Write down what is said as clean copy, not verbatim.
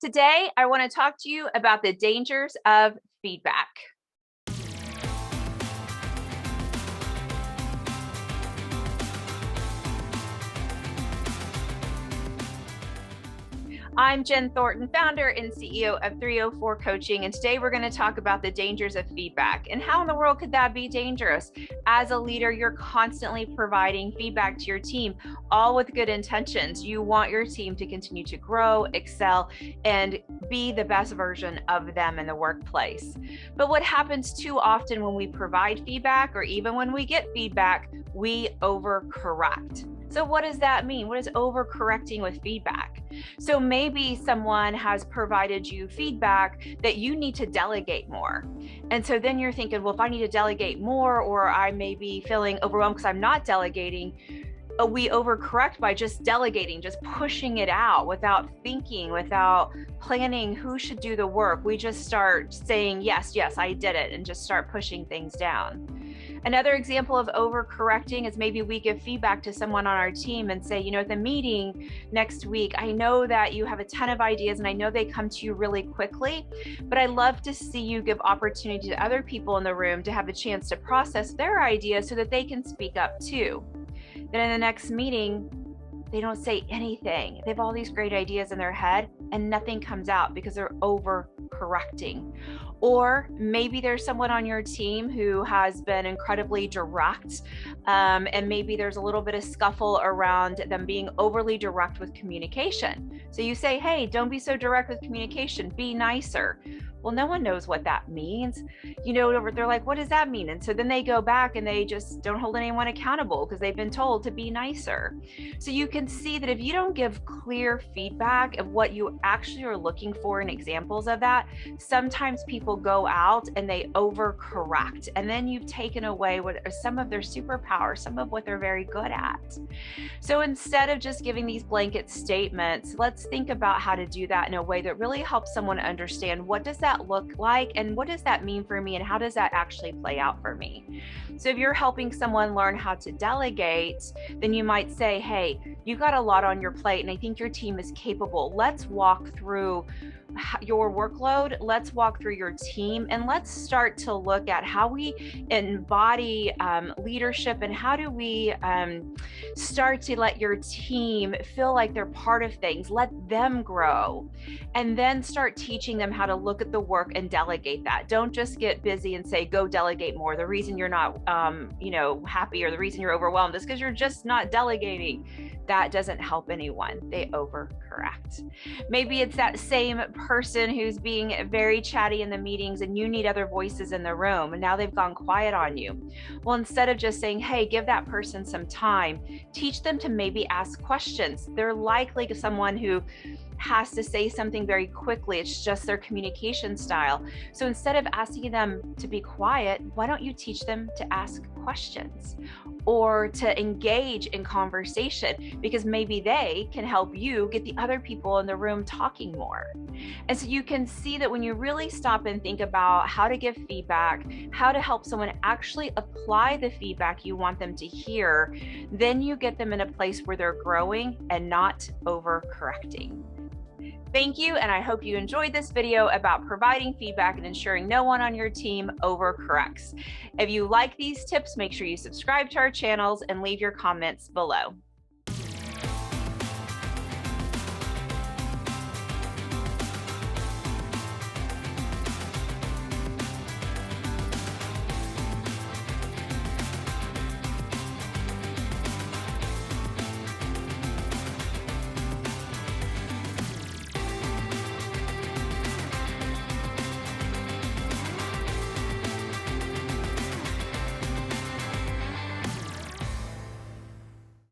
Today, I want to talk to you about the dangers of feedback. I'm Jen Thornton, founder and CEO of 304 Coaching, and today we're going to talk about the dangers of feedback. And how in the world could that be dangerous? As a leader, you're constantly providing feedback to your team, all with good intentions. You want your team to continue to grow, excel, and be the best version of them in the workplace. But what happens too often when we provide feedback, or even when we get feedback, we overcorrect. So what does that mean? What is overcorrecting with feedback? So maybe someone has provided you feedback that you need to delegate more. And so then you're thinking, well, if I need to delegate more, or I may be feeling overwhelmed because I'm not delegating, we overcorrect by just delegating, just pushing it out without thinking, without planning who should do the work. We just start saying, yes, I did it, and just start pushing things down. Another example of overcorrecting is maybe we give feedback to someone on our team and say, at the meeting next week, I know that you have a ton of ideas and I know they come to you really quickly, but I love to see you give opportunity to other people in the room to have a chance to process their ideas so that they can speak up too. Then in the next meeting, they don't say anything. They have all these great ideas in their head and nothing comes out because they're overcorrecting. Or maybe there's someone on your team who has been incredibly direct, and maybe there's a little bit of scuffle around them being overly direct with communication. So you say, hey, don't be so direct with communication, be nicer. Well, no one knows what that means. They're like, what does that mean? And so then they go back and they just don't hold anyone accountable because they've been told to be nicer. So you can see that if you don't give clear feedback of what you actually are looking for and examples of that, sometimes people go out and they overcorrect. And then you've taken away some of their superpowers, some of what they're very good at. So instead of just giving these blanket statements, let's think about how to do that in a way that really helps someone understand, what does that look like and what does that mean for me and how does that actually play out for me? So if you're helping someone learn how to delegate, then you might say, hey, you've got a lot on your plate and I think your team is capable. Let's walk through your workload, let's walk through your team, and let's start to look at how we embody leadership and how do we start to let your team feel like they're part of things, let them grow, and then start teaching them how to look at the work and delegate that. Don't just get busy and say, go delegate more. The reason you're not happy or the reason you're overwhelmed is because you're just not delegating. That doesn't help anyone. They overcorrect. Maybe it's that same person who's being very chatty in the meetings and you need other voices in the room and now they've gone quiet on you. Well, instead of just saying, hey, give that person some time, teach them to maybe ask questions. They're likely someone who has to say something very quickly. It's just their communication style. So instead of asking them to be quiet, why don't you teach them to ask questions or to engage in conversation? Because maybe they can help you get the other people in the room talking more. And so you can see that when you really stop and think about how to give feedback, how to help someone actually apply the feedback you want them to hear, then you get them in a place where they're growing and not overcorrecting. Thank you, and I hope you enjoyed this video about providing feedback and ensuring no one on your team overcorrects. If you like these tips, make sure you subscribe to our channels and leave your comments below.